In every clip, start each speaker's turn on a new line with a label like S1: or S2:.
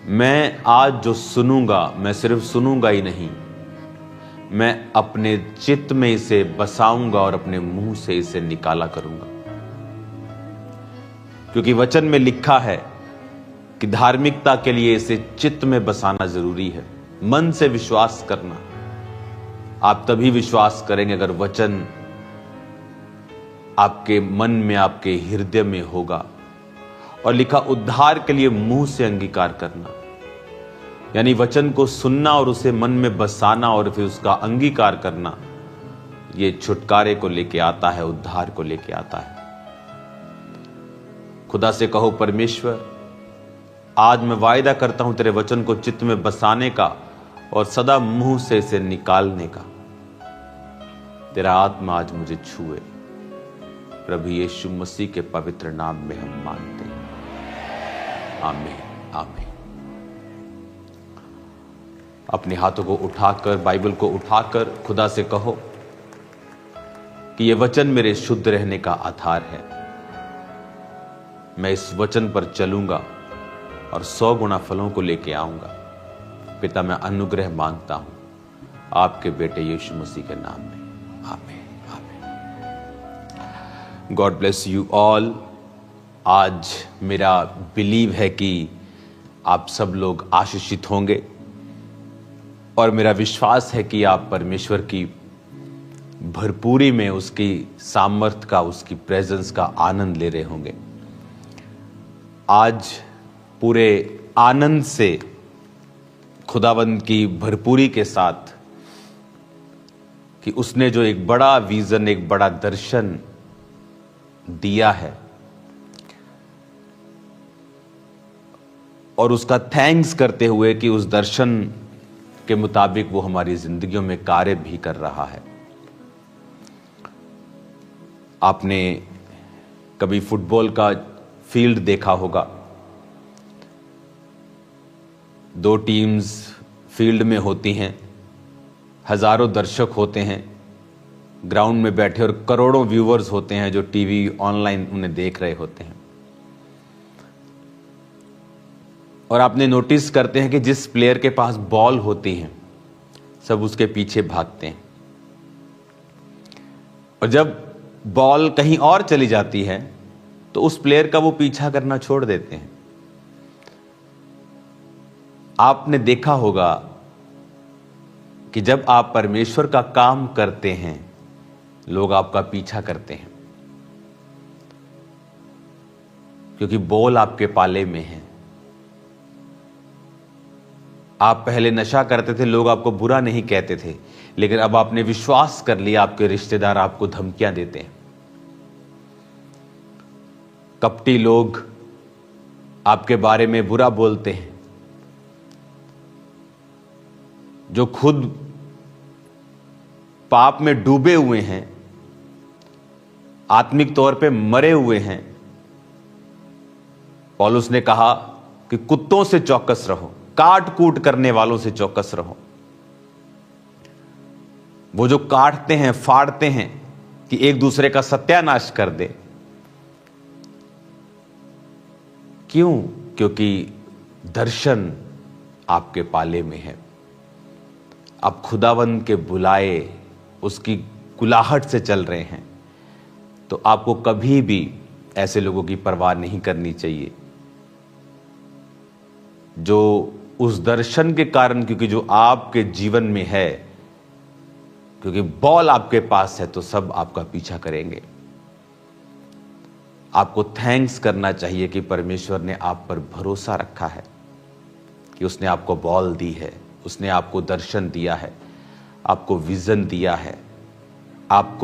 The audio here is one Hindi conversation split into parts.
S1: मैं आज जो सुनूंगा, मैं सिर्फ सुनूंगा ही नहीं, मैं अपने चित्त में इसे बसाऊंगा और अपने मुंह से इसे निकाला करूंगा। क्योंकि वचन में लिखा है कि धार्मिकता के लिए इसे चित्त में बसाना जरूरी है, मन से विश्वास करना। आप तभी विश्वास करेंगे अगर वचन आपके मन में, आपके हृदय में होगा। और लिखा उद्धार के लिए मुंह से अंगीकार करना, यानी वचन को सुनना और उसे मन में बसाना और फिर उसका अंगीकार करना, ये छुटकारे को लेके आता है, उद्धार को लेके आता है। खुदा से कहो, परमेश्वर आज मैं वायदा करता हूं तेरे वचन को चित्त में बसाने का और सदा मुंह से इसे निकालने का। तेरा आत्मा आज मुझे छुए। प्रभु यीशु मसीह के पवित्र नाम में हम मांगते हैं, आमीन आमीन। अपने हाथों को उठाकर, बाइबल को उठाकर खुदा से कहो कि यह वचन मेरे शुद्ध रहने का आधार है। मैं इस वचन पर चलूंगा और 100 गुना फलों को लेके आऊंगा। पिता, मैं अनुग्रह मांगता हूं आपके बेटे यीशु मसीह के नाम में, आमीन आमीन। God bless you all. आज मेरा बिलीव है कि आप सब लोग आशीषित होंगे और मेरा विश्वास है कि आप परमेश्वर की भरपूरी में, उसकी सामर्थ्य का, उसकी प्रेजेंस का आनंद ले रहे होंगे। आज पूरे आनंद से, खुदावंद की भरपूरी के साथ कि उसने जो एक बड़ा विजन, एक बड़ा दर्शन दिया है और उसका थैंक्स करते हुए कि उस दर्शन के मुताबिक वो हमारी जिंदगियों में कार्य भी कर रहा है। आपने कभी फुटबॉल का फील्ड देखा होगा। 2 टीम्स फील्ड में होती हैं, हजारों दर्शक होते हैं ग्राउंड में बैठे और करोड़ों व्यूअर्स होते हैं जो टीवी ऑनलाइन उन्हें देख रहे होते हैं। और आपने नोटिस करते हैं कि जिस प्लेयर के पास बॉल होती है सब उसके पीछे भागते हैं, और जब बॉल कहीं और चली जाती है तो उस प्लेयर का वो पीछा करना छोड़ देते हैं। आपने देखा होगा कि जब आप परमेश्वर का काम करते हैं लोग आपका पीछा करते हैं, क्योंकि बॉल आपके पाले में है। आप पहले नशा करते थे, लोग आपको बुरा नहीं कहते थे, लेकिन अब आपने विश्वास कर लिया, आपके रिश्तेदार आपको धमकियां देते हैं। कपटी लोग आपके बारे में बुरा बोलते हैं। जो खुद पाप में डूबे हुए हैं, आत्मिक तौर पे मरे हुए हैं, पौलुस ने कहा कि कुत्तों से चौकस रहो, काट कूट करने वालों से चौकस रहो। वो जो काटते हैं, फाड़ते हैं कि एक दूसरे का सत्यानाश कर दे। क्यों? क्योंकि दर्शन आपके पाले में है। आप खुदावंद के बुलाए, उसकी कुलाहट से चल रहे हैं, तो आपको कभी भी ऐसे लोगों की परवाह नहीं करनी चाहिए जो उस दर्शन के कारण, क्योंकि जो आपके जीवन में है, क्योंकि बॉल आपके पास है तो सब आपका पीछा करेंगे। आपको थैंक्स करना चाहिए कि परमेश्वर ने आप पर भरोसा रखा है, कि उसने आपको बॉल दी है, उसने आपको दर्शन दिया है, आपको विजन दिया है, आप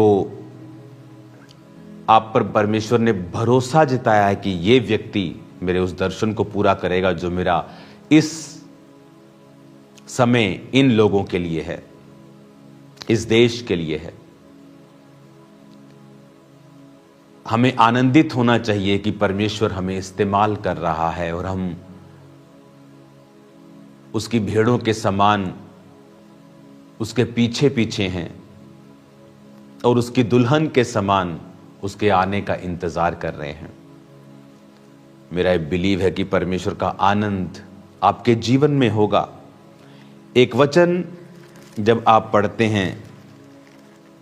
S1: पर परमेश्वर ने भरोसा जताया है कि ये व्यक्ति मेरे उस दर्शन को पूरा करेगा जो मेरा इस समय इन लोगों के लिए है, इस देश के लिए है। हमें आनंदित होना चाहिए कि परमेश्वर हमें इस्तेमाल कर रहा है और हम उसकी भेड़ों के समान उसके पीछे पीछे हैं और उसकी दुल्हन के समान उसके आने का इंतजार कर रहे हैं। मेरा बिलीव है कि परमेश्वर का आनंद आपके जीवन में होगा। एक वचन जब आप पढ़ते हैं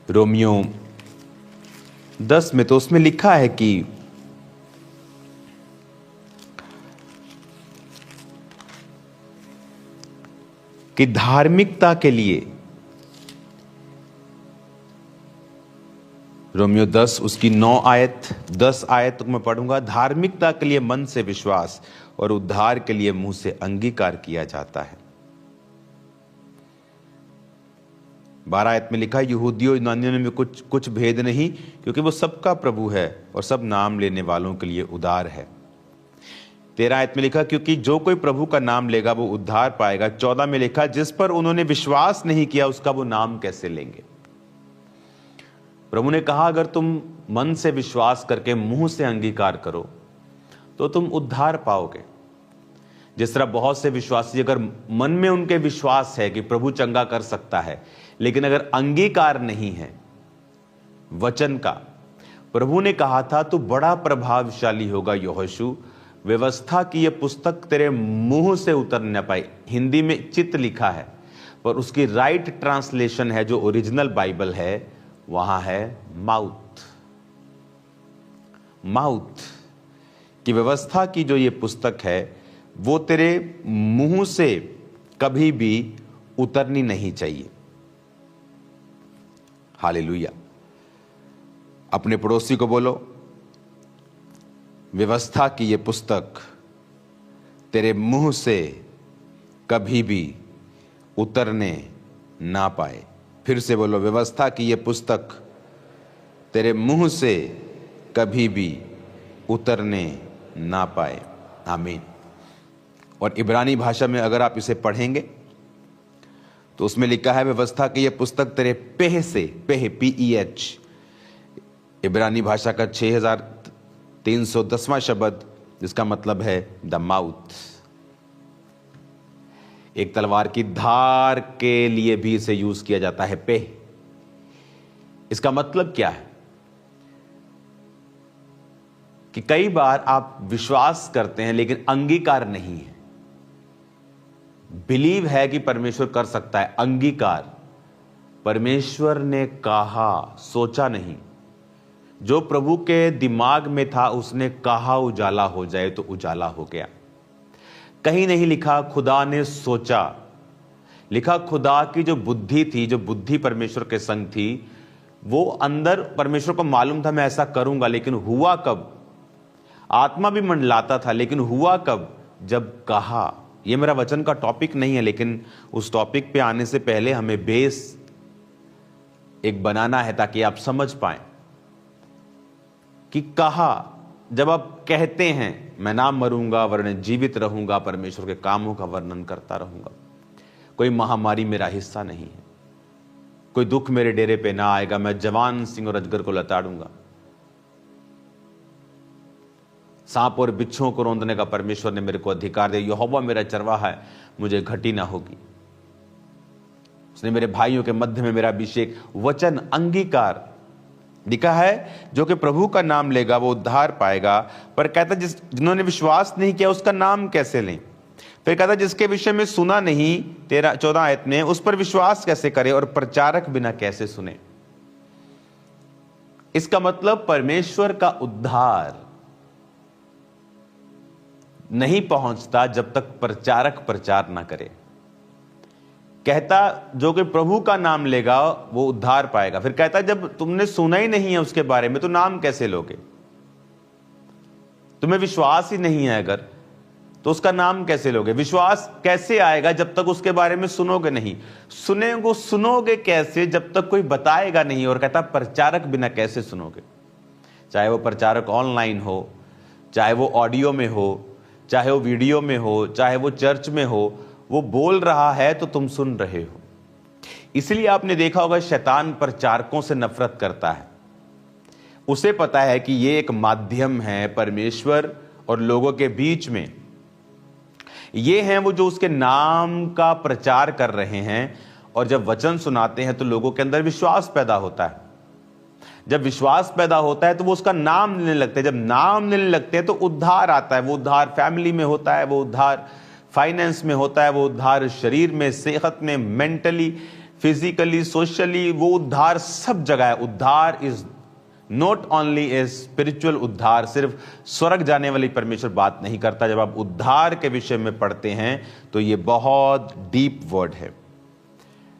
S1: रोमियो 10 में, तो उसमें लिखा है कि धार्मिकता के लिए, रोमियो 10 उसकी 10 आयत तक मैं पढ़ूंगा। धार्मिकता के लिए मन से विश्वास और उद्धार के लिए मुंह से अंगीकार किया जाता है। 12 आयत में लिखा, यहूदियों यूनानियों में कुछ भेद नहीं, क्योंकि वो सबका प्रभु है और सब नाम लेने वालों के लिए उद्धार है। 13 आयत में लिखा, क्योंकि जो कोई प्रभु का नाम लेगा वो उद्धार पाएगा। 14 में लिखा, जिस पर उन्होंने विश्वास नहीं किया उसका वो नाम कैसे लेंगे। प्रभु ने कहा, अगर तुम मन से विश्वास करके मुंह से अंगीकार करो तो तुम उद्धार पाओगे। जिस तरह बहुत से विश्वासी, अगर मन में उनके विश्वास है कि प्रभु चंगा कर सकता है, लेकिन अगर अंगीकार नहीं है वचन का, प्रभु ने कहा था तू बड़ा प्रभावशाली होगा यहोशू, व्यवस्था की यह पुस्तक तेरे मुंह से उतर न पाए। हिंदी में चित्त लिखा है, पर उसकी राइट ट्रांसलेशन है जो ओरिजिनल बाइबल है, वहां है माउथ की व्यवस्था की जो ये पुस्तक है वो तेरे मुंह से कभी भी उतरनी नहीं चाहिए। हालेलुया। अपने पड़ोसी को बोलो, व्यवस्था की ये पुस्तक तेरे मुंह से कभी भी उतरने ना पाए। फिर से बोलो, व्यवस्था की ये पुस्तक तेरे मुंह से कभी भी उतरने ना पाए। आमीन। और इब्रानी भाषा में अगर आप इसे पढ़ेंगे तो उसमें लिखा है, व्यवस्था की यह पुस्तक तेरे पेह से, पेह PEH इब्रानी भाषा का 6310वां शब्द, जिसका मतलब है द माउथ। एक तलवार की धार के लिए भी इसे यूज किया जाता है, पेह। इसका मतलब क्या है कि कई बार आप विश्वास करते हैं लेकिन अंगीकार नहीं है। बिलीव है कि परमेश्वर कर सकता है, अंगीकार परमेश्वर ने कहा, सोचा नहीं। जो प्रभु के दिमाग में था उसने कहा उजाला हो जाए तो उजाला हो गया। कहीं नहीं लिखा खुदा ने सोचा, लिखा खुदा की जो बुद्धि थी, जो बुद्धि परमेश्वर के संग थी, वो अंदर परमेश्वर को मालूम था मैं ऐसा करूंगा, लेकिन हुआ कब? आत्मा भी मंडलाता था, लेकिन हुआ कब? जब कहा। यह मेरा वचन का टॉपिक नहीं है, लेकिन उस टॉपिक पे आने से पहले हमें बेस एक बनाना है ताकि आप समझ पाएं कि कहा। जब आप कहते हैं मैं ना मरूंगा वरन जीवित रहूंगा, परमेश्वर के कामों का वर्णन करता रहूंगा, कोई महामारी मेरा हिस्सा नहीं है, कोई दुख मेरे डेरे पे ना आएगा, मैं जवान सिंह और अजगर को लताड़ूंगा, सांप और बिच्छुओं को रौंदने का परमेश्वर ने मेरे को अधिकार दिया, यहोवा मेरा चरवाहा है, मुझे घटी ना होगी, उसने मेरे भाइयों के मध्य में मेरा अभिषेक। वचन, अंगीकार लिखा है, जो कि प्रभु का नाम लेगा वो उद्धार पाएगा। पर कहता जिन्होंने विश्वास नहीं किया उसका नाम कैसे लें? फिर कहता जिसके विषय में सुना नहीं, 14 आयत में, उस पर विश्वास कैसे करे और प्रचारक बिना कैसे सुने? इसका मतलब परमेश्वर का उद्धार नहीं पहुंचता जब तक प्रचारक प्रचार ना करे। कहता जो कि प्रभु का नाम लेगा वो उद्धार पाएगा। फिर कहता जब तुमने सुना ही नहीं है उसके बारे में तो नाम कैसे लोगे? तुम्हें विश्वास ही नहीं है अगर, तो उसका नाम कैसे लोगे? विश्वास कैसे आएगा जब तक उसके बारे में सुनोगे नहीं? सुनोगे कैसे जब तक कोई बताएगा नहीं? और कहता प्रचारक बिना कैसे सुनोगे? चाहे वो प्रचारक ऑनलाइन हो, चाहे वो ऑडियो में हो, चाहे वो वीडियो में हो, चाहे वो चर्च में हो, वो बोल रहा है तो तुम सुन रहे हो। इसलिए आपने देखा होगा शैतान प्रचारकों से नफरत करता है। उसे पता है कि ये एक माध्यम है परमेश्वर और लोगों के बीच में, ये हैं वो जो उसके नाम का प्रचार कर रहे हैं। और जब वचन सुनाते हैं तो लोगों के अंदर विश्वास पैदा होता है। जब विश्वास पैदा होता है तो वो उसका नाम लेने लगते हैं। जब नाम लेने लगते हैं तो उद्धार आता है। वो उद्धार फैमिली में होता है, वो उद्धार फाइनेंस में होता है, वो उद्धार शरीर में, सेहत में, मेंटली, फिजिकली, सोशली, वो उद्धार सब जगह है। उद्धार is not only a spiritual उद्धार, सिर्फ स्वर्ग जाने वाली परमेश्वर बात नहीं करता। जब आप उद्धार के विषय में पढ़ते हैं तो ये बहुत डीप वर्ड है।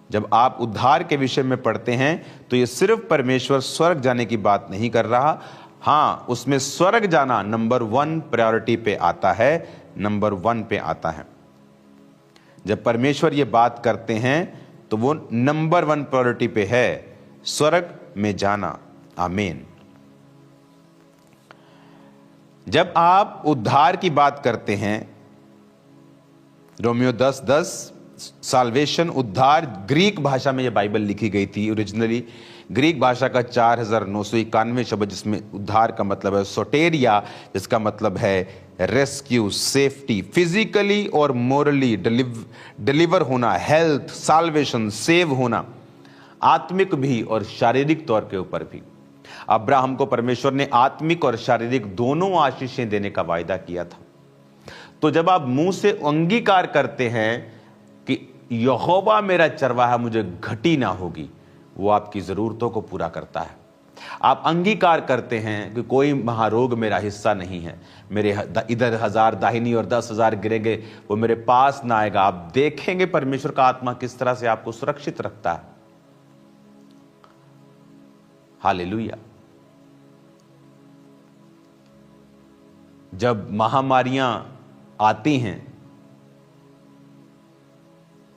S1: जब आप उद्धार के विषय में पढ़ते हैं तो ये सिर्फ परमेश्वर स्वर्ग जाने की बात नहीं कर रहा। हाँ, उसमें स्वर्ग जाना नंबर 1 प्रायोरिटी पे आता है, नंबर 1 पे आता है। जब परमेश्वर ये बात करते हैं तो वो नंबर 1 प्रायोरिटी पे है, स्वर्ग में जाना। आमीन। जब आप उद्धार की बात करते हैं, रोमियो 10:10, साल्वेशन, उद्धार, ग्रीक भाषा में यह बाइबल लिखी गई थी ओरिजिनली। ग्रीक भाषा का 4991 शब्द, जिसमें उद्धार का मतलब है सोटेरिया, जिसका मतलब है रेस्क्यू, सेफ्टी, फिजिकली और मोरली डिलीवर होना, हेल्थ, साल्वेशन, सेव होना, आत्मिक भी और शारीरिक तौर के ऊपर भी। अब्राहम को परमेश्वर ने आत्मिक और शारीरिक दोनों आशीषें देने का वायदा किया था। तो जब आप मुंह से अंगीकार करते हैं कि यहोवा मेरा चरवाहा, मुझे घटी ना होगी, वो आपकी जरूरतों को पूरा करता है। आप अंगीकार करते हैं कि कोई महारोग मेरा हिस्सा नहीं है, मेरे इधर 1000 दाहिनी और 10,000 गिरेंगे, वो मेरे पास ना आएगा। आप देखेंगे परमेश्वर का आत्मा किस तरह से आपको सुरक्षित रखता है। हालेलुया। जब महामारियां आती हैं,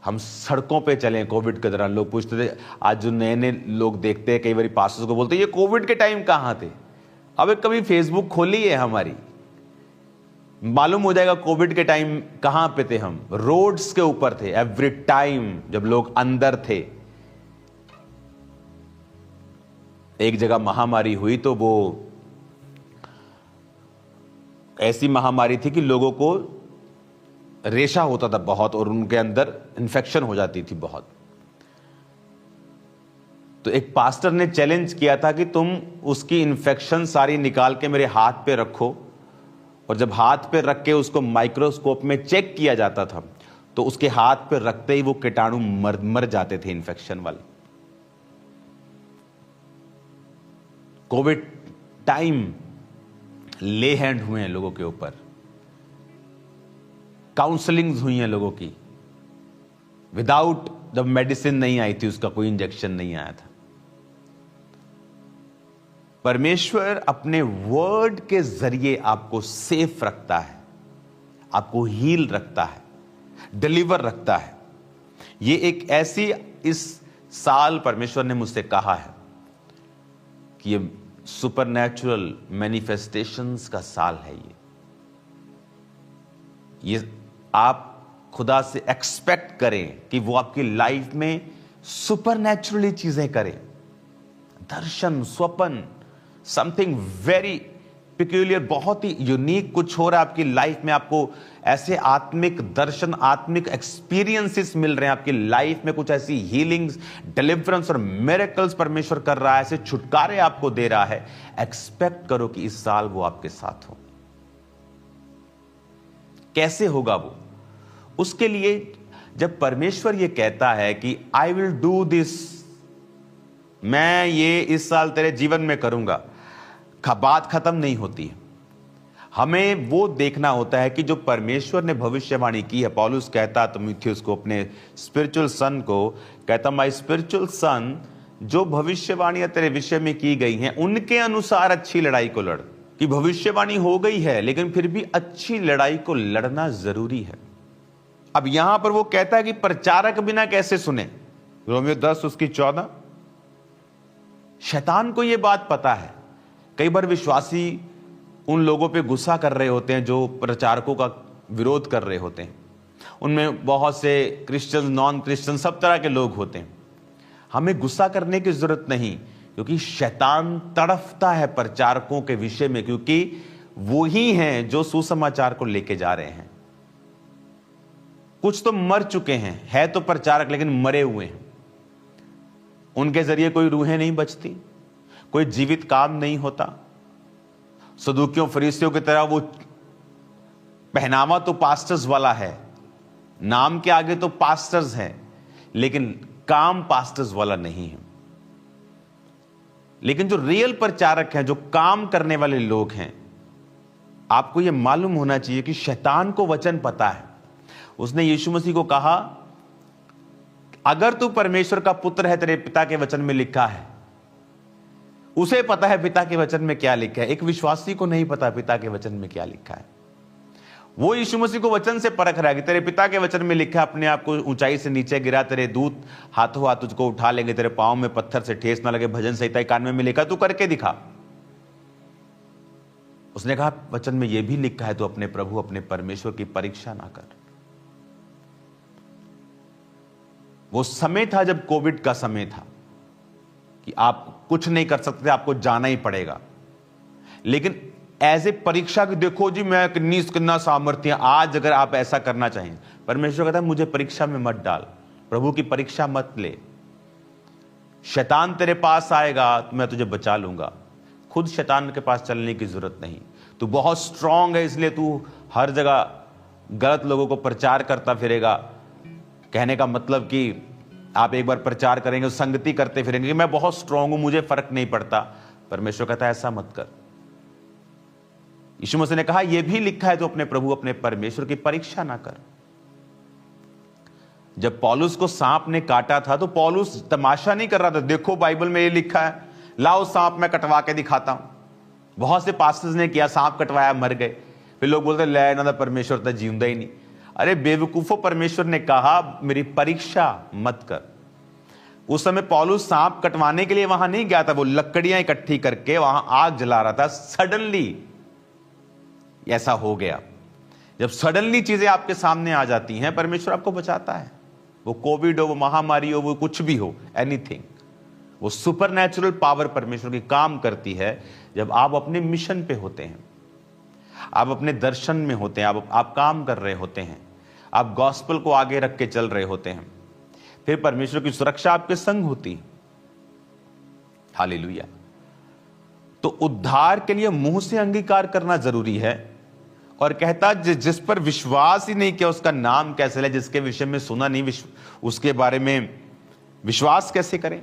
S1: हम सड़कों पे चले, कोविड के दौरान लोग पूछते थे, आज जो नए नए लोग देखते हैं, कई बार पास्टर्स को बोलते हैं, ये कोविड के टाइम कहां थे? अब कभी फेसबुक खोली है हमारी, मालूम हो जाएगा कोविड के टाइम कहां पे थे। हम रोड्स के ऊपर थे एवरी टाइम, जब लोग अंदर थे। एक जगह महामारी हुई तो वो ऐसी महामारी थी कि लोगों को रेशा होता था बहुत और उनके अंदर इन्फेक्शन हो जाती थी बहुत। तो एक पास्टर ने चैलेंज किया था कि तुम उसकी इन्फेक्शन सारी निकाल के मेरे हाथ पे रखो, और जब हाथ पे रख के उसको माइक्रोस्कोप में चेक किया जाता था तो उसके हाथ पे रखते ही वो कीटाणु मर जाते थे, इन्फेक्शन वाले। कोविड टाइम ले हैंड हुए हैं लोगों के ऊपर, काउंसलिंग्स हुई हैं लोगों की, विदाउट, जब मेडिसिन नहीं आई थी, उसका कोई इंजेक्शन नहीं आया था। परमेश्वर अपने वर्ड के जरिए आपको सेफ रखता है, आपको हील रखता है, डिलीवर रखता है। ये एक ऐसी, इस साल परमेश्वर ने मुझसे कहा है कि ये सुपरनैचुरल मैनिफेस्टेशंस का साल है। ये आप खुदा से एक्सपेक्ट करें कि वो आपकी लाइफ में सुपरनैचुरली चीजें करे, दर्शन, स्वप्न, समथिंग वेरी पिक्यूलियर, बहुत ही यूनिक कुछ हो रहा है आपकी लाइफ में। आपको ऐसे आत्मिक दर्शन, आत्मिक एक्सपीरियंसेस मिल रहे हैं आपकी लाइफ में, कुछ ऐसी हीलिंग्स, डिलीवरेंस और मिरेकल्स परमेश्वर कर रहा है, ऐसे छुटकारे आपको दे रहा है। एक्सपेक्ट करो कि इस साल वो आपके साथ हो। कैसे होगा वो? उसके लिए जब परमेश्वर ये कहता है कि आई विल डू दिस, मैं ये इस साल तेरे जीवन में करूंगा, बात खत्म नहीं होती है। हमें वो देखना होता है कि जो परमेश्वर ने भविष्यवाणी की है। पौलुस कहता तीमुथियुस को, अपने स्पिरिचुअल सन को कहता, माय स्पिरिचुअल सन, जो भविष्यवाणियां तेरे विषय में की गई हैं उनके अनुसार अच्छी लड़ाई को लड़। कि भविष्यवाणी हो गई है लेकिन फिर भी अच्छी लड़ाई को लड़ना जरूरी है। अब यहां पर वो कहता है कि प्रचारक बिना कैसे सुने, रोमियो 10 उसकी 14। शैतान को यह बात पता है। कई बार विश्वासी उन लोगों पे गुस्सा कर रहे होते हैं जो प्रचारकों का विरोध कर रहे होते हैं। उनमें बहुत से क्रिश्चियन, नॉन क्रिश्चियन, सब तरह के लोग होते हैं। हमें गुस्सा करने की जरूरत नहीं, क्योंकि शैतान तड़फता है प्रचारकों के विषय में, क्योंकि वो ही हैं जो सुसमाचार को लेके जा रहे हैं। कुछ तो मर चुके हैं, है तो प्रचारक लेकिन मरे हुए हैं। उनके जरिए कोई रूहें नहीं बचती, कोई जीवित काम नहीं होता। सदूकियों, फरीसियों की तरह वो पहनावा तो पास्टर्स वाला है नाम के आगे तो पास्टर्स हैं, लेकिन काम पास्टर्स वाला नहीं है। लेकिन जो रियल प्रचारक हैं, जो काम करने वाले लोग हैं, आपको यह मालूम होना चाहिए कि शैतान को वचन पता है। उसने यीशु मसीह को कहा, अगर तू परमेश्वर का पुत्र है, तेरे पिता के वचन में लिखा है। उसे पता है पिता के वचन में क्या लिखा है। एक विश्वासी को नहीं पता पिता के वचन में क्या लिखा है। वो यीशु मसीह को वचन से परख रहा है कि तेरे पिता के वचन में लिखा है, अपने आप को ऊंचाई से नीचे गिरा, तेरे दूत हाथों हाथ तुझको उठा लेंगे, तेरे पांव में पत्थर से ठेस ना लगे, भजन संहिता 91 में लिखा, तू करके दिखा। उसने कहा वचन में यह भी लिखा है, तू अपने प्रभु अपने परमेश्वर की परीक्षा ना कर। वो समय था जब कोविड का समय था कि आप कुछ नहीं कर सकते, आपको जाना ही पड़ेगा। लेकिन एज ए परीक्षा की, देखो जी मैं कितना सामर्थ्य, आज अगर आप ऐसा करना चाहें, परमेश्वर कहता है मुझे परीक्षा में मत डाल, प्रभु की परीक्षा मत ले। शैतान तेरे पास आएगा तो मैं तुझे बचा लूंगा, खुद शैतान के पास चलने की जरूरत नहीं। तू बहुत स्ट्रांग है, इसलिए तू हर जगह गलत लोगों को प्रचार करता फिरेगा। कहने का मतलब कि आप एक बार प्रचार करेंगे, संगति करते फिरेंगे कि मैं बहुत स्ट्रांग हूं, मुझे फर्क नहीं पड़ता। परमेश्वर कहता है ऐसा मत कर। यीशु मसीह ने कहा यह भी लिखा है, तो अपने प्रभु अपने परमेश्वर की परीक्षा ना कर। जब पौलुस को सांप ने काटा था तो पौलुस तमाशा नहीं कर रहा था, देखो बाइबल में ये लिखा है, लाओ सांप मैं कटवा के दिखाता हूं। बहुत से पास्टर्स ने किया, सांप कटवाया, मर गए। फिर लोग बोलते ले ना, परमेश्वर तो जीवंदा ही नहीं। अरे बेवकूफो, परमेश्वर ने कहा मेरी परीक्षा मत कर। उस समय पौलुस सांप कटवाने के लिए वहां नहीं गया था, वो लकड़ियां इकट्ठी करके वहां आग जला रहा था। सडनली ऐसा हो गया। जब सडनली चीजें आपके सामने आ जाती हैं, परमेश्वर आपको बचाता है। वो कोविड हो, वो महामारी हो, वो कुछ भी हो, एनीथिंग, वो सुपरनैचुरल पावर परमेश्वर की काम करती है जब आप अपने मिशन पे होते हैं, आप अपने दर्शन में होते हैं, आप काम कर रहे होते हैं, आप गॉस्पेल को आगे रख के चल रहे होते हैं, फिर परमेश्वर की सुरक्षा आपके संग होती है। हालेलुया। तो उद्धार के लिए मुंह से अंगीकार करना जरूरी है। और कहता जिस पर विश्वास ही नहीं किया उसका नाम कैसे ले, जिसके विषय में सुना नहीं उसके बारे में विश्वास कैसे करें।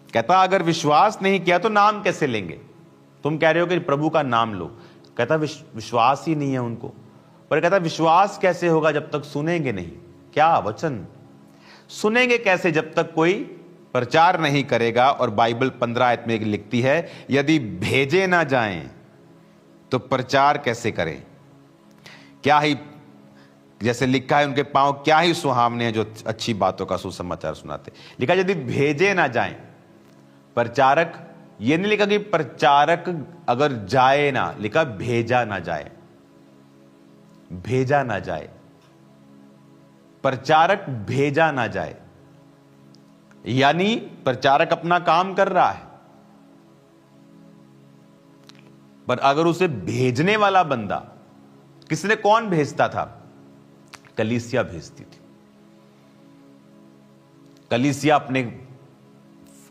S1: कहता अगर विश्वास नहीं किया तो नाम कैसे लेंगे। तुम कह रहे हो कि प्रभु का नाम लो, कहता विश्वास ही नहीं है उनको। पर कहता विश्वास कैसे होगा जब तक सुनेंगे नहीं। क्या वचन सुनेंगे कैसे जब तक कोई प्रचार नहीं करेगा। और बाइबल 15 आयत में लिखती है, यदि भेजे ना जाएं तो प्रचार कैसे करें। क्या ही, जैसे लिखा है, उनके पांव क्या ही सुहावने हैं जो अच्छी बातों का सुसमाचार सुनाते। लिखा यदि भेजे ना जाएं, प्रचारक, ये नहीं लिखा कि प्रचारक अगर जाए ना, लिखा भेजा ना जाए, भेजा ना जाए, प्रचारक भेजा ना जाए। यानी प्रचारक अपना काम कर रहा है, पर अगर उसे भेजने वाला बंदा, किसने, कौन भेजता था, कलीसिया भेजती थी। कलीसिया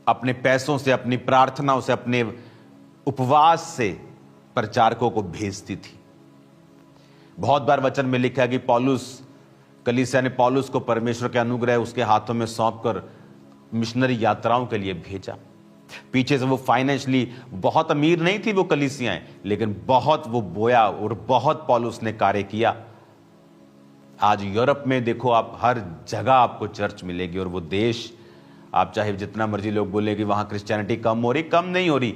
S1: अपने पैसों से, अपनी प्रार्थनाओं से, अपने उपवास से प्रचारकों को भेजती थी। बहुत बार वचन में लिखा है कि कलीसिया ने पौलुस को परमेश्वर के अनुग्रह उसके हाथों में सौंपकर मिशनरी यात्राओं के लिए भेजा। पीछे से वो फाइनेंशियली बहुत अमीर नहीं थी वो कलीसियाएं, लेकिन बहुत वो बोया और बहुत पौलुस ने कार्य किया। आज यूरोप में देखो आप, हर जगह आपको चर्च मिलेगी। और वो देश, आप चाहे जितना मर्जी लोग बोले कि वहां क्रिश्चियनिटी कम हो रही, कम नहीं हो रही।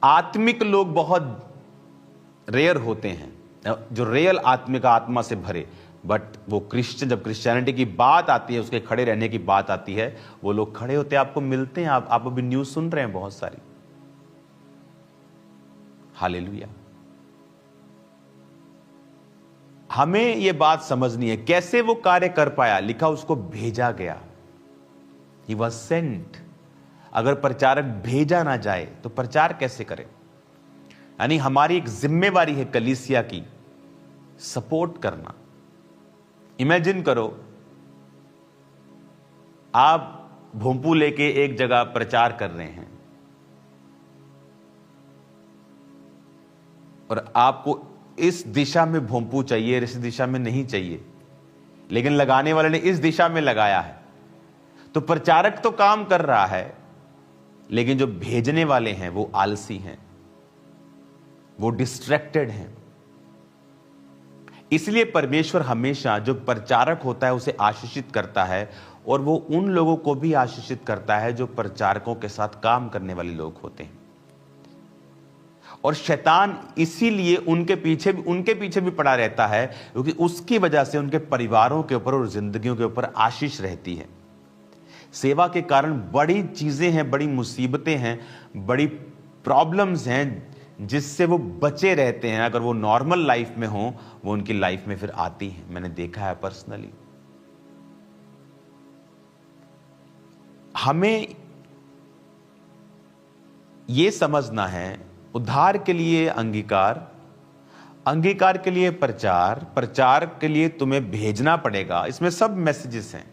S1: आत्मिक लोग बहुत रेयर होते हैं, जो रियल आत्मिक आत्मा से भरे। बट वो क्रिश्चियन, जब क्रिश्चियनिटी की बात आती है, उसके खड़े रहने की बात आती है, वो लोग खड़े होते हैं, आपको मिलते हैं। आप अभी न्यूज सुन रहे हैं बहुत सारी। हालेलुया। हमें यह बात समझनी है कैसे वो कार्य कर पाया। लिखा उसको भेजा गया, ही वॉज सेंट। अगर प्रचारक भेजा ना जाए तो प्रचार कैसे करें। यानी हमारी एक जिम्मेवारी है कलीसिया की सपोर्ट करना। इमेजिन करो, आप भोंपू लेके एक जगह प्रचार कर रहे हैं और आपको इस दिशा में भोंपू चाहिए, इस दिशा में नहीं चाहिए, लेकिन लगाने वाले ने इस दिशा में लगाया है। तो प्रचारक तो काम कर रहा है, लेकिन जो भेजने वाले हैं वो आलसी हैं, वो डिस्ट्रैक्टेड हैं। इसलिए परमेश्वर हमेशा जो प्रचारक होता है उसे आशीषित करता है, और वो उन लोगों को भी आशीषित करता है जो प्रचारकों के साथ काम करने वाले लोग होते हैं। और शैतान इसीलिए उनके पीछे भी पड़ा रहता है, क्योंकि उसकी वजह से उनके परिवारों के ऊपर और जिंदगियों के ऊपर आशीष रहती है। सेवा के कारण बड़ी चीजें हैं, बड़ी मुसीबतें हैं, बड़ी प्रॉब्लम्स हैं जिससे वो बचे रहते हैं। अगर वो नॉर्मल लाइफ में हो, वो उनकी लाइफ में फिर आती है। मैंने देखा है पर्सनली। हमें यह समझना है, उद्धार के लिए अंगीकार, अंगीकार के लिए प्रचार, प्रचार के लिए तुम्हें भेजना पड़ेगा। इसमें सब मैसेजेस हैं।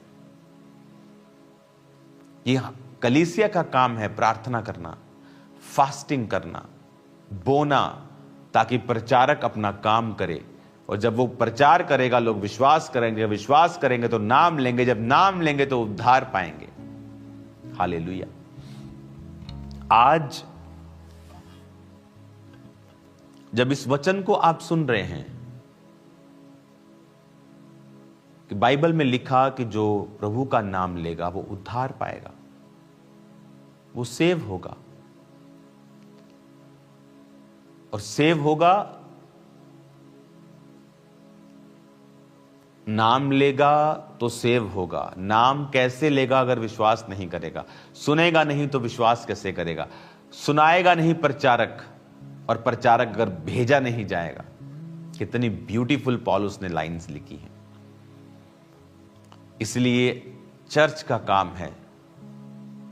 S1: ये कलीसिया का काम है प्रार्थना करना, फास्टिंग करना, बोना, ताकि प्रचारक अपना काम करे। और जब वो प्रचार करेगा, लोग विश्वास करेंगे, विश्वास करेंगे तो नाम लेंगे, जब नाम लेंगे तो उद्धार पाएंगे। हालेलुया। आज जब इस वचन को आप सुन रहे हैं कि बाइबल में लिखा कि जो प्रभु का नाम लेगा वो उद्धार पाएगा, वो सेव होगा। और सेव होगा, नाम लेगा तो सेव होगा। नाम कैसे लेगा अगर विश्वास नहीं करेगा? सुनेगा नहीं तो विश्वास कैसे करेगा? सुनाएगा नहीं प्रचारक, और प्रचारक अगर भेजा नहीं जाएगा। कितनी ब्यूटीफुल पॉलुस ने लाइंस लिखी हैं। इसलिए चर्च का काम है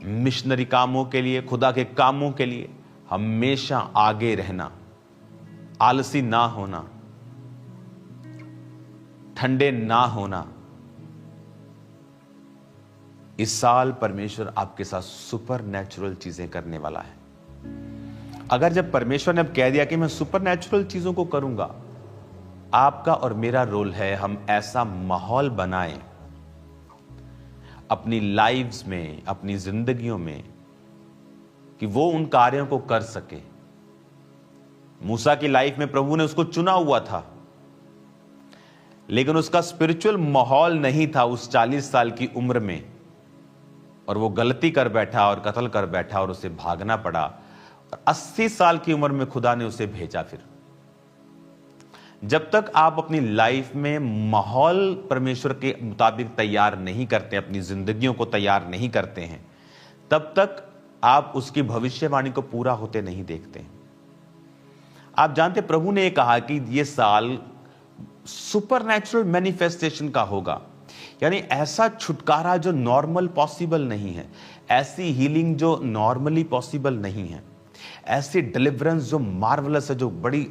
S1: मिशनरी कामों के लिए, खुदा के कामों के लिए हमेशा आगे रहना, आलसी ना होना, ठंडे ना होना। इस साल परमेश्वर आपके साथ सुपर नेचुरल चीजें करने वाला है। अगर जब परमेश्वर ने अब कह दिया कि मैं सुपर नेचुरल चीजों को करूंगा, आपका और मेरा रोल है हम ऐसा माहौल बनाएं अपनी लाइव्स में, अपनी जिंदगियों में, कि वो उन कार्यों को कर सके। मूसा की लाइफ में प्रभु ने उसको चुना हुआ था, लेकिन उसका स्पिरिचुअल माहौल नहीं था उस 40 साल की उम्र में, और वो गलती कर बैठा और कत्ल कर बैठा और उसे भागना पड़ा। और 80 साल की उम्र में खुदा ने उसे भेजा। फिर जब तक आप अपनी लाइफ में माहौल परमेश्वर के मुताबिक तैयार नहीं करते, अपनी जिंदगियों को तैयार नहीं करते हैं, तब तक आप उसकी भविष्यवाणी को पूरा होते नहीं देखते। आप जानते, प्रभु ने कहा कि यह साल सुपरनैचुरल मैनिफेस्टेशन का होगा, यानी ऐसा छुटकारा जो नॉर्मल पॉसिबल नहीं है, ऐसी हीलिंग जो नॉर्मली पॉसिबल नहीं है, ऐसी डिलीवरेंस जो मार्वलस है, जो बड़ी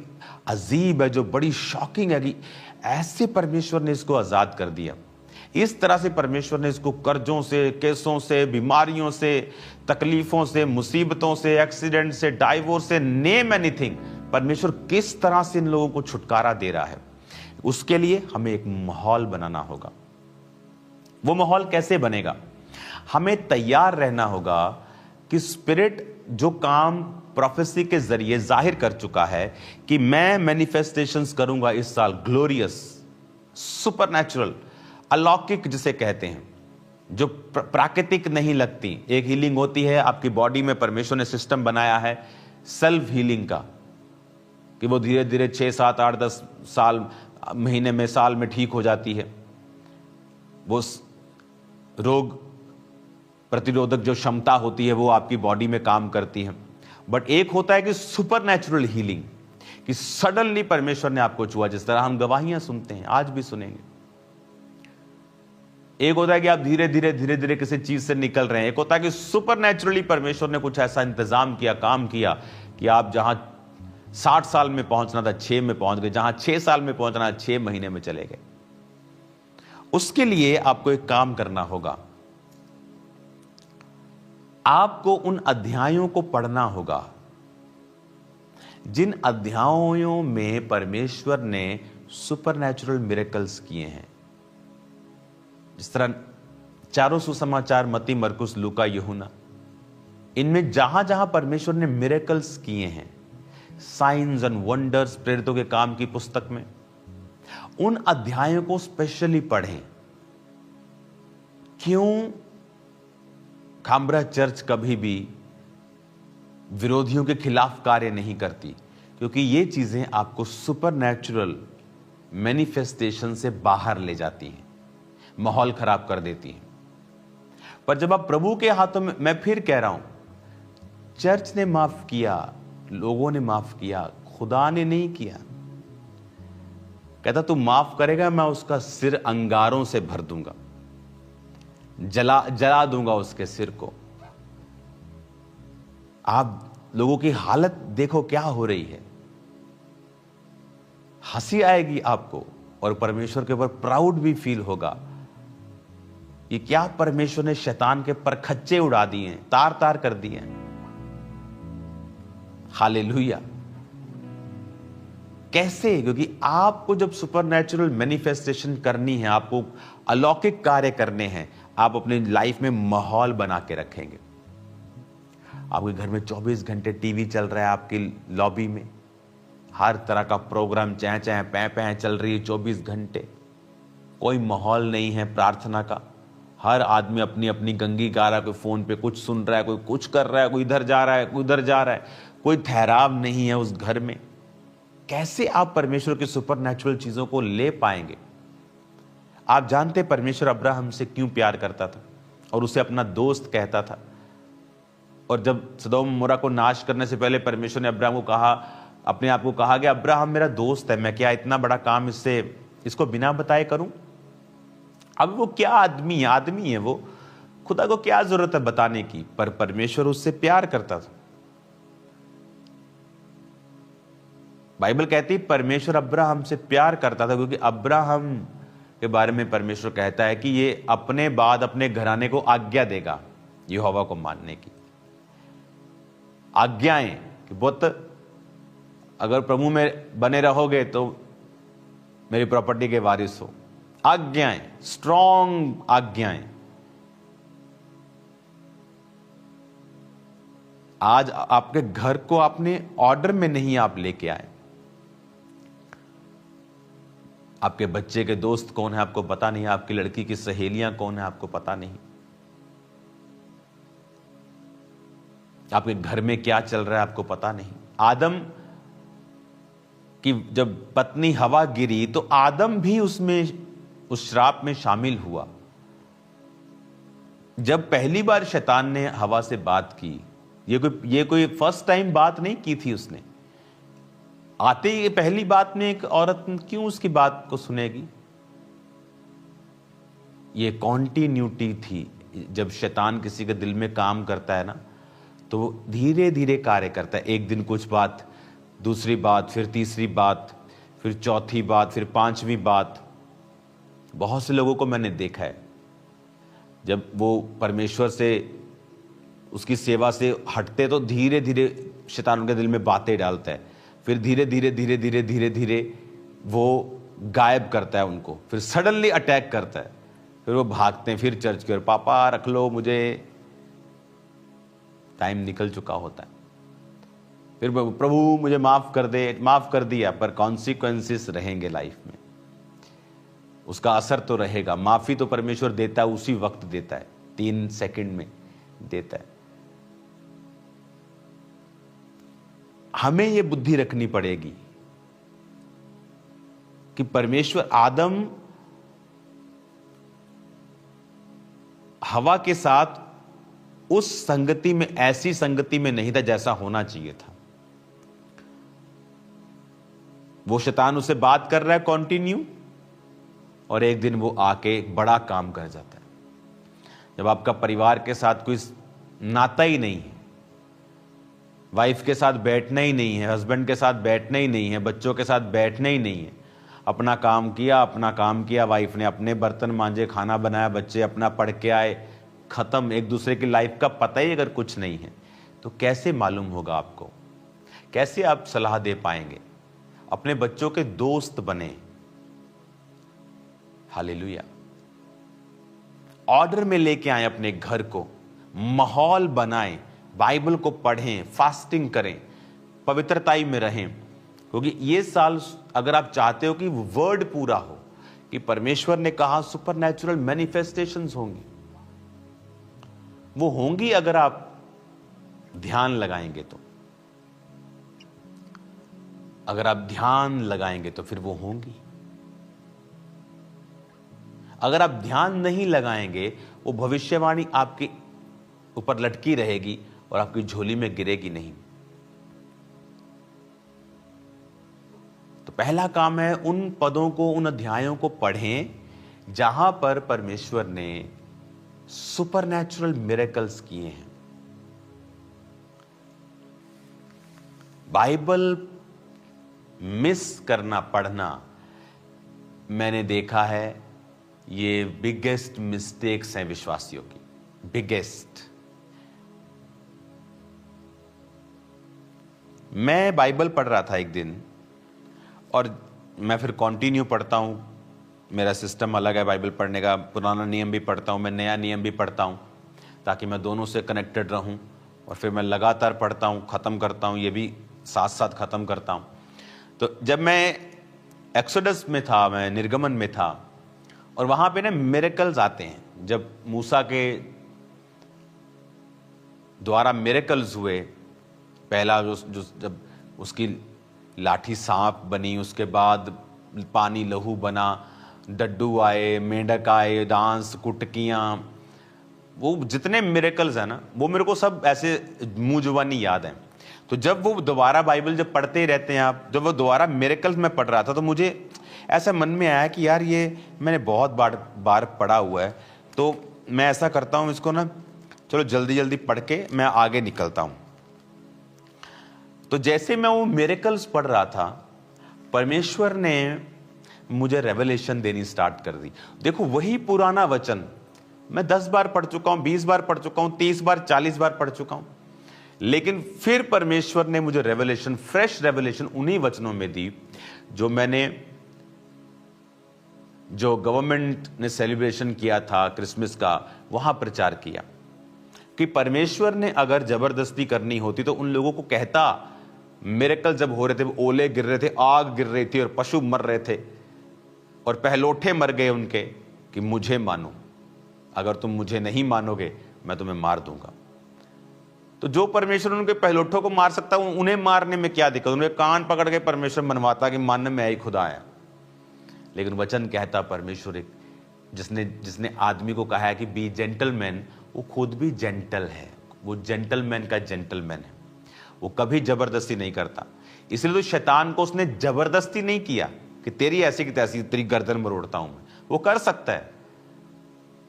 S1: अजीब है, जो बड़ी शॉकिंग है, कि ऐसे परमेश्वर ने इसको आजाद कर दिया। इस तरह से परमेश्वर ने इसको कर्जों से, केसों से, बीमारियों से, तकलीफों से, मुसीबतों से, एक्सीडेंट से, डाइवोर्स से, नेम एनीथिंग, परमेश्वर किस तरह से इन लोगों को छुटकारा दे रहा है। उसके लिए हमें एक माहौल बनाना होगा। वो माहौल कैसे बनेगा? हमें तैयार रहना होगा कि स्पिरिट जो काम प्रोफेसी के जरिए जाहिर कर चुका है कि मैं मैनिफेस्टेशंस करूंगा इस साल, ग्लोरियस, सुपरनैचुरल, अलौकिक जिसे कहते हैं, जो प्राकृतिक नहीं लगती। एक हीलिंग होती है, आपकी बॉडी में परमेश्वर ने सिस्टम बनाया है सेल्फ हीलिंग का, कि वो धीरे धीरे 6, 7, 8, 10 साल, महीने में, साल में ठीक हो जाती है। वो रोग प्रतिरोधक जो क्षमता होती है वो आपकी बॉडी में काम करती है। बट एक होता है कि सुपरनैचुरल हीलिंग, कि सडनली परमेश्वर ने आपको छुआ, जिस तरह हम गवाहियां सुनते हैं, आज भी सुनेंगे। एक होता है कि आप धीरे धीरे किसी चीज से निकल रहे हैं। एक होता है कि सुपरनैचुरली परमेश्वर ने कुछ ऐसा इंतजाम किया, काम किया, कि आप जहां 60 साल में पहुंचना था 6 में पहुंच गए, जहां 6 साल में पहुंचना 6 महीने में चले गए। उसके लिए आपको एक काम करना होगा, आपको उन अध्यायों को पढ़ना होगा जिन अध्यायों में परमेश्वर ने सुपरनैचुरल मिरेकल्स किए हैं। जिस तरह चारों सुसमाचार मत्ती, मरकुस, लूका, यूहन्ना, इनमें जहां जहां परमेश्वर ने मिरेकल्स किए हैं, साइंस एंड वंडर्स, प्रेरितों के काम की पुस्तक में, उन अध्यायों को स्पेशली पढ़ें। क्यों खामरा चर्च कभी भी विरोधियों के खिलाफ कार्य नहीं करती? क्योंकि ये चीजें आपको सुपरनैचुरल मैनिफेस्टेशन से बाहर ले जाती हैं, माहौल खराब कर देती हैं। पर जब आप प्रभु के हाथों में, मैं फिर कह रहा हूं, चर्च ने माफ किया, लोगों ने माफ किया, खुदा ने नहीं किया। कहता तू माफ करेगा, मैं उसका सिर अंगारों से भर दूंगा, जला दूंगा उसके सिर को। आप लोगों की हालत देखो क्या हो रही है, हंसी आएगी आपको और परमेश्वर के ऊपर प्राउड भी फील होगा। ये क्या परमेश्वर ने शैतान के परखच्चे उड़ा दिए हैं, तार तार कर दिए हैं। हालेलुया। कैसे? क्योंकि आपको जब सुपरनैचुरल मैनिफेस्टेशन करनी है, आपको अलौकिक कार्य करने हैं, आप अपने लाइफ में माहौल बना के रखेंगे। आपके घर में 24 घंटे टीवी चल रहा है, आपकी लॉबी में हर तरह का प्रोग्राम चै चै पै पै चल रही है 24 घंटे। कोई माहौल नहीं है प्रार्थना का। हर आदमी अपनी अपनी गंगी गा रहा है, कोई फोन पे कुछ सुन रहा है, कोई कुछ कर रहा है, कोई इधर जा रहा है, कोई उधर जा रहा है, कोई ठहराव नहीं है उस घर में। कैसे आप परमेश्वर की सुपरनैचुरल चीजों को ले पाएंगे? आप जानते परमेश्वर अब्राहम से क्यों प्यार करता था और उसे अपना दोस्त कहता था? और जब सदोम मोरा को नाश करने से पहले परमेश्वर ने अब्राहम को कहा, अपने आप को कहा कि अब्राहम मेरा दोस्त है, मैं क्या इतना बड़ा काम इसको बिना बताए करूं? अब वो क्या आदमी है वो, खुदा को क्या जरूरत है बताने की? पर परमेश्वर उससे प्यार करता था। बाइबल कहती है परमेश्वर अब्राहम से प्यार करता था, क्योंकि अब्राहम के बारे में परमेश्वर कहता है कि ये अपने बाद अपने घराने को आज्ञा देगा यहोवा को मानने की। आज्ञाएं कि बहुत, अगर प्रभु में बने रहोगे तो मेरी प्रॉपर्टी के वारिस हो। आज्ञाएं, स्ट्रॉन्ग आज्ञाएं। आज आपके घर को आपने ऑर्डर में नहीं आप लेके आए। आपके बच्चे के दोस्त कौन है आपको पता नहीं, आपकी लड़की की सहेलियां कौन है आपको पता नहीं, आपके घर में क्या चल रहा है आपको पता नहीं। आदम की जब पत्नी हवा गिरी तो आदम भी उस श्राप में शामिल हुआ। जब पहली बार शैतान ने हवा से बात की, ये कोई फर्स्ट टाइम बात नहीं की थी उसने। आते ही पहली बात में एक औरत क्यों उसकी बात को सुनेगी? ये कॉन्टिन्यूटी थी। जब शैतान किसी के दिल में काम करता है ना, तो धीरे धीरे कार्य करता है। एक दिन कुछ बात, दूसरी बात, फिर तीसरी बात, फिर चौथी बात, फिर पांचवी बात। बहुत से लोगों को मैंने देखा है, जब वो परमेश्वर से, उसकी सेवा से हटते तो धीरे धीरे शैतान उनके दिल में बातें डालता है। फिर धीरे धीरे वो गायब करता है उनको, फिर सडनली अटैक करता है। फिर वो भागते हैं, फिर चर्च के, पापा रख लो मुझे, टाइम निकल चुका होता है। फिर प्रभु मुझे माफ कर दे, माफ कर दिया, पर कॉन्सिक्वेंसेस रहेंगे लाइफ में, उसका असर तो रहेगा। माफी तो परमेश्वर देता है, उसी वक्त देता है, 3 सेकंड में देता है। हमें यह बुद्धि रखनी पड़ेगी कि परमेश्वर आदम हवा के साथ उस संगति में, ऐसी संगति में नहीं था जैसा होना चाहिए था। वो शैतान उससे बात कर रहा है कंटिन्यू, और एक दिन वो आके एक बड़ा काम कर जाता है। जब आपका परिवार के साथ कोई नाता ही नहीं है, वाइफ के साथ बैठना ही नहीं है, हस्बैंड के साथ बैठना ही नहीं है, बच्चों के साथ बैठना ही नहीं है, अपना काम किया, वाइफ ने अपने बर्तन मांजे, खाना बनाया, बच्चे अपना पढ़ के आए, खत्म। एक दूसरे की लाइफ का पता ही अगर कुछ नहीं है तो कैसे मालूम होगा आपको? कैसे आप सलाह दे पाएंगे? अपने बच्चों के दोस्त बने। हालेलुया। ऑर्डर में लेके आए अपने घर को, माहौल बनाएं, बाइबल को पढ़ें, फास्टिंग करें, पवित्रताई में रहें। क्योंकि ये साल अगर आप चाहते हो कि वर्ड पूरा हो, कि परमेश्वर ने कहा सुपरनैचुरल मैनिफेस्टेशंस होंगी, वो होंगी अगर आप ध्यान लगाएंगे तो। अगर आप ध्यान लगाएंगे तो फिर वो होंगी। अगर आप ध्यान नहीं लगाएंगे, वो भविष्यवाणी आपके ऊपर लटकी रहेगी और आपकी झोली में गिरेगी नहीं। तो पहला काम है उन पदों को, उन अध्यायों को पढ़ें जहां पर परमेश्वर ने सुपरनैचुरल मिरेकल्स किए हैं। बाइबल मिस करना, पढ़ना, मैंने देखा है ये बिगेस्ट मिस्टेक्स हैं विश्वासियों की, बिगेस्ट। मैं बाइबल पढ़ रहा था एक दिन, और मैं फिर कंटिन्यू पढ़ता हूं। मेरा सिस्टम अलग है बाइबल पढ़ने का, पुराना नियम भी पढ़ता हूं मैं, नया नियम भी पढ़ता हूं, ताकि मैं दोनों से कनेक्टेड रहूं। और फिर मैं लगातार पढ़ता हूं, ख़त्म करता हूं, ये भी साथ साथ ख़त्म करता हूं। तो जब मैं एक्सोडस में था, मैं निर्गमन में था, और वहां पे ना मिरेकल्स आते हैं। जब मूसा के द्वारा मिरेकल्स हुए, पहला जो जब उसकी लाठी सांप बनी, उसके बाद पानी लहू बना, डड्डू आए, मेंढक आए, डांस, कुटकियां, वो जितने मिरेकल्स है ना, वो मेरे को सब ऐसे मुंह जुबानी याद है। तो जब वो दोबारा बाइबल जब पढ़ते ही रहते हैं आप, जब वो दोबारा मिरेकल्स में पढ़ रहा था, तो मुझे ऐसा मन में आया कि यार ये मैंने बहुत बार पढ़ा हुआ है, तो मैं ऐसा करता हूँ इसको ना, चलो जल्दी जल्दी पढ़ के मैं आगे निकलता हूँ। तो जैसे मैं वो मिरेकल्स पढ़ रहा था, परमेश्वर ने मुझे रेवलेशन देनी स्टार्ट कर दी। देखो वही पुराना वचन मैं 10 बार पढ़ चुका हूँ, 20 बार पढ़ चुका हूँ, 30 बार, 40 बार पढ़ चुका हूँ, लेकिन फिर परमेश्वर ने मुझे रेवलेशन, फ्रेश रेवलेशन उन्हीं वचनों में दी जो गवर्नमेंट ने सेलिब्रेशन किया था क्रिसमस का, वहां प्रचार किया कि परमेश्वर ने अगर जबरदस्ती करनी होती तो उन लोगों को कहता। मिरेकल जब हो रहे थे, वो ओले गिर रहे थे, आग गिर रही थी और पशु मर रहे थे और पहलोठे मर गए उनके, कि मुझे मानो, अगर तुम मुझे नहीं मानोगे मैं तुम्हें मार दूंगा। तो जो परमेश्वर उनके पहलोठों को मार सकता, उन्हें मारने में क्या दिक्कत? उन्हें कान पकड़ के परमेश्वर मनवाता कि मान मैं ही खुदा आया। लेकिन वचन कहता परमेश्वर एक जिसने आदमी को कहा है कि बी जेंटलमैन, वो खुद भी जेंटल है, वो जेंटलमैन का जेंटलमैन है, वो कभी जबरदस्ती नहीं करता। इसलिए तो शैतान को उसने जबरदस्ती नहीं किया कि तेरी ऐसी की तैसी तेरी गर्दन मरोड़ता हूं मैं, वो कर सकता है।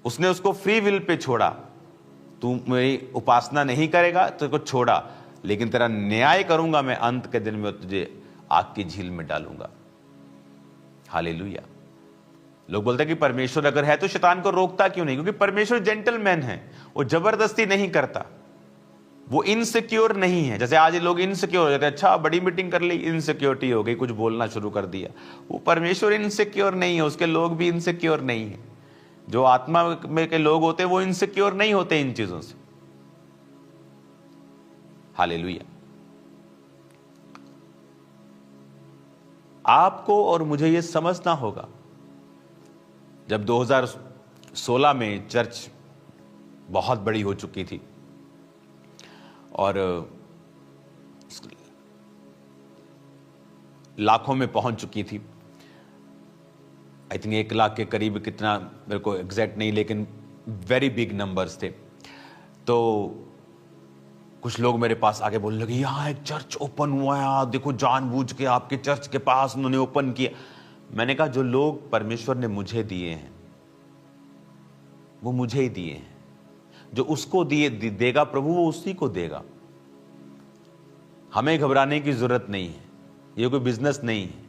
S1: उसने उसको फ्री विल पे छोड़ा, तू मेरी उपासना नहीं करेगा तो को छोड़ा, लेकिन तेरा न्याय करूंगा मैं, अंत के दिन में तुझे आग की झील में डालूंगा। हालेलुया। लोग बोलते हैं कि परमेश्वर अगर है तो शैतान को रोकता क्यों नहीं? क्योंकि परमेश्वर जेंटलमैन है, वो जबरदस्ती नहीं करता, वो इनसिक्योर नहीं है। जैसे आज लोग इनसिक्योर हो जाते हैं, अच्छा बड़ी मीटिंग कर ली, इनसिक्योरिटी हो गई, कुछ बोलना शुरू कर दिया। वो परमेश्वर इनसिक्योर नहीं है, उसके लोग भी इनसिक्योर नहीं है। जो आत्मा में के लोग होते हैं वो इनसिक्योर नहीं होते इन चीजों से। हालेलुया। आपको और मुझे ये समझना होगा, जब 2016 में चर्च बहुत बड़ी हो चुकी थी और लाखों में पहुंच चुकी थी, आई थिंक 1 लाख के करीब, कितना मेरे को एग्जैक्ट नहीं, लेकिन वेरी बिग नंबर्स थे। तो कुछ लोग मेरे पास आके बोलने लगे, यहाँ एक चर्च ओपन हुआ है, आप देखो, जानबूझ के आपके चर्च के पास उन्होंने ओपन किया। मैंने कहा जो लोग परमेश्वर ने मुझे दिए हैं वो मुझे ही दिए हैं, जो उसको देगा प्रभु वो उसी को देगा। हमें घबराने की जरूरत नहीं है, ये कोई बिजनेस नहीं है।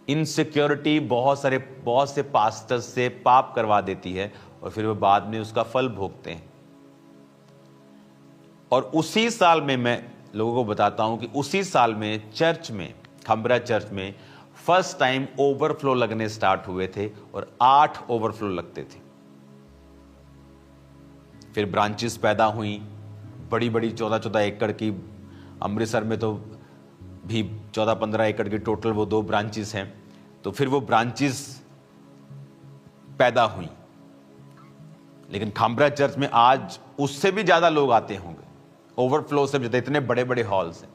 S1: इनसिक्योरिटी बहुत से पास्टर्स से पाप करवा देती है और फिर वो बाद में उसका फल भोगते हैं। और उसी साल में मैं लोगों को बताता हूं कि उसी साल में चर्च में, खंबरा चर्च में फर्स्ट टाइम ओवरफ्लो लगने स्टार्ट हुए थे और 8 ओवरफ्लो लगते थे। फिर ब्रांचेस पैदा हुई, बड़ी बड़ी 14-14 एकड़ की, अमृतसर में तो भी 14-15 एकड़ की टोटल वो 2 ब्रांचेस हैं। तो फिर वो ब्रांचेस पैदा हुई, लेकिन खामरा चर्च में आज उससे भी ज्यादा लोग आते होंगे, ओवरफ्लो से ज्यादा, इतने बड़े बड़े हॉल्स हैं।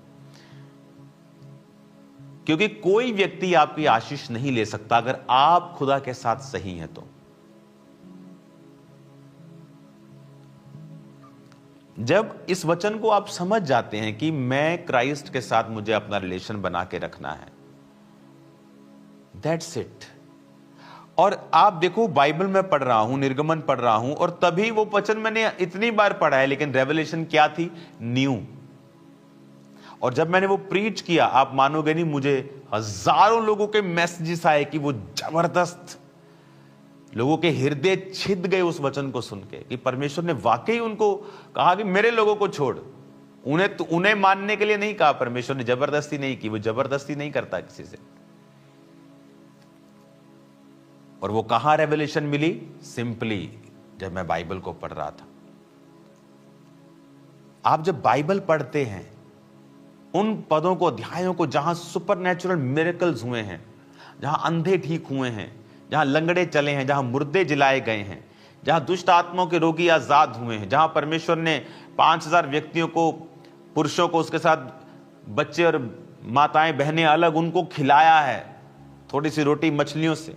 S1: क्योंकि कोई व्यक्ति आपकी आशीष नहीं ले सकता अगर आप खुदा के साथ सही हैं। तो जब इस वचन को आप समझ जाते हैं कि मैं क्राइस्ट के साथ मुझे अपना रिलेशन बना के रखना है, दैट्स इट। और आप देखो, बाइबल में पढ़ रहा हूं, निर्गमन पढ़ रहा हूं, और तभी वो वचन मैंने इतनी बार पढ़ा है, लेकिन रेवलेशन क्या थी? न्यू। और जब मैंने वो प्रीच किया, आप मानोगे नहीं, मुझे हजारों लोगों के मैसेजेस आए कि वो जबरदस्त, लोगों के हृदय छिद गए उस वचन को सुन के, कि परमेश्वर ने वाकई उनको कहा कि मेरे लोगों को छोड़। उन्हें मानने के लिए नहीं कहा, परमेश्वर ने जबरदस्ती नहीं की, वो जबरदस्ती नहीं करता किसी से। और वो कहां रेवलेशन मिली? सिंपली जब मैं बाइबल को पढ़ रहा था। आप जब बाइबल पढ़ते हैं, उन पदों को, अध्यायों को, जहां सुपरनैचुरल मिरेकल्स हुए हैं, जहां अंधे ठीक हुए हैं, जहां लंगड़े चले हैं, जहां मुर्दे जिलाए गए हैं, जहां दुष्ट आत्माओं के रोगी आजाद हुए हैं, जहां परमेश्वर ने 5000 व्यक्तियों को, पुरुषों को, उसके साथ बच्चे और माताएं बहनें अलग, उनको खिलाया है थोड़ी सी रोटी मछलियों से।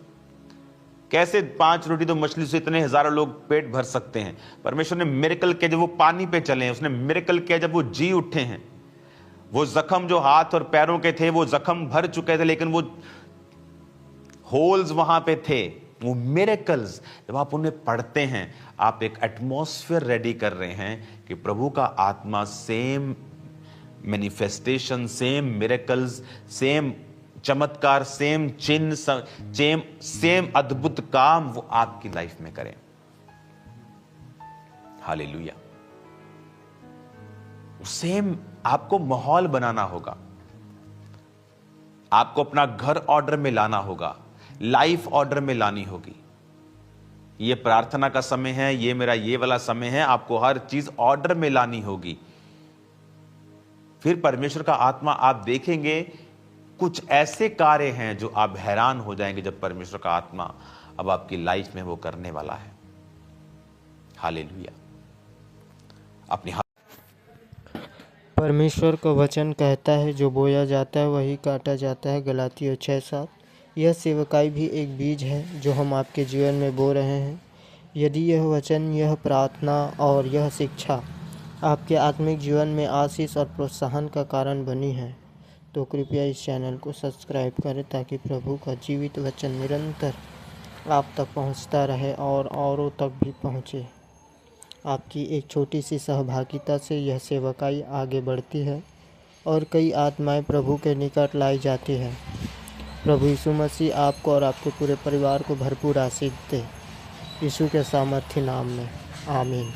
S1: कैसे 5 रोटी तो मछली से इतने हजारों लोग पेट भर सकते हैं? परमेश्वर ने मिरेकल किया जब वो पानी पे चले हैं, उसने मिरेकल किया जब वो जी उठे हैं। वो जख्म जो हाथ और पैरों के थे, वो जख्म भर चुके थे, लेकिन वो होल्स वहां पे थे। वो मिरेकल्स जब आप उन्हें पढ़ते हैं, आप एक एटमॉस्फेयर रेडी कर रहे हैं कि प्रभु का आत्मा same manifestation, same miracles, same चमत्कार, सेम चिन्ह, सेम अद्भुत काम वो आपकी लाइफ में करें। हालेलुया। सेम आपको माहौल बनाना होगा, आपको अपना घर ऑर्डर में लाना होगा, लाइफ ऑर्डर में लानी होगी। ये प्रार्थना का समय है, ये मेरा ये वाला समय है, आपको हर चीज ऑर्डर में लानी होगी। फिर परमेश्वर का आत्मा, आप देखेंगे कुछ ऐसे कार्य हैं जो आप हैरान हो जाएंगे जब परमेश्वर का आत्मा अब आपकी लाइफ में वो करने वाला है। हालेलुया। अपनी
S2: परमेश्वर का वचन कहता है, जो बोया जाता है वही काटा जाता है। गलातियों 6:7। यह सेवकाई भी एक बीज है जो हम आपके जीवन में बो रहे हैं। यदि यह वचन, यह प्रार्थना और यह शिक्षा आपके आत्मिक जीवन में आशीष और प्रोत्साहन का कारण बनी है, तो कृपया इस चैनल को सब्सक्राइब करें, ताकि प्रभु का जीवित वचन निरंतर आप तक पहुंचता रहे और औरों तक भी पहुंचे। आपकी एक छोटी सी सहभागिता से यह सेवकाई आगे बढ़ती है और कई आत्माएं प्रभु के निकट लाई जाती हैं। प्रभु यीशु मसीह आपको और आपके पूरे परिवार को भरपूर आशीष दे। यीशु के सामर्थ्य नाम में, आमीन।